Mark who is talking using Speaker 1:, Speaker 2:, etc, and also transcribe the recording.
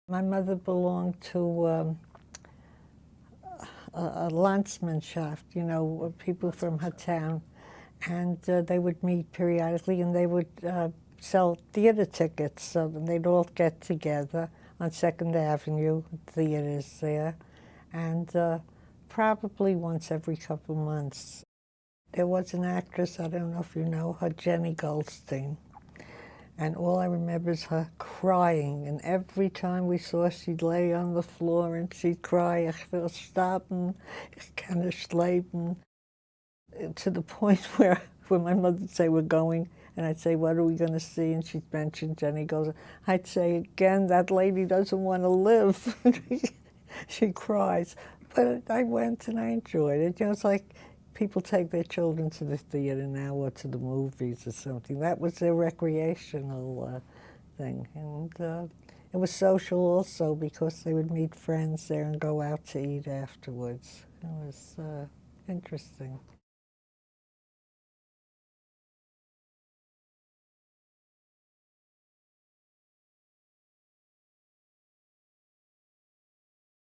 Speaker 1: My mother belonged to a Landsmannschaft, you know, people from her town, and they would meet periodically, and they would sell theater tickets, so they'd all get together on Second Avenue, theaters there, and probably once every couple months. There was an actress, I don't know if you know her, Jenny Goldstein. And all I remember is her crying. And every time we saw her, she'd lay on the floor and she'd cry, "Ich will stoppen, ich kann nicht leben." To the point where when my mother would say, "We're going," and I'd say, "What are we going to see?" And she'd mention Jenny Goldstein. I'd say, "Again, that lady doesn't want to live." She cries. But I went and I enjoyed it. You know, it's like people take their children to the theater now or to the movies or something. That was their recreational thing. And it was social also because they would meet friends there and go out to eat afterwards. It was interesting.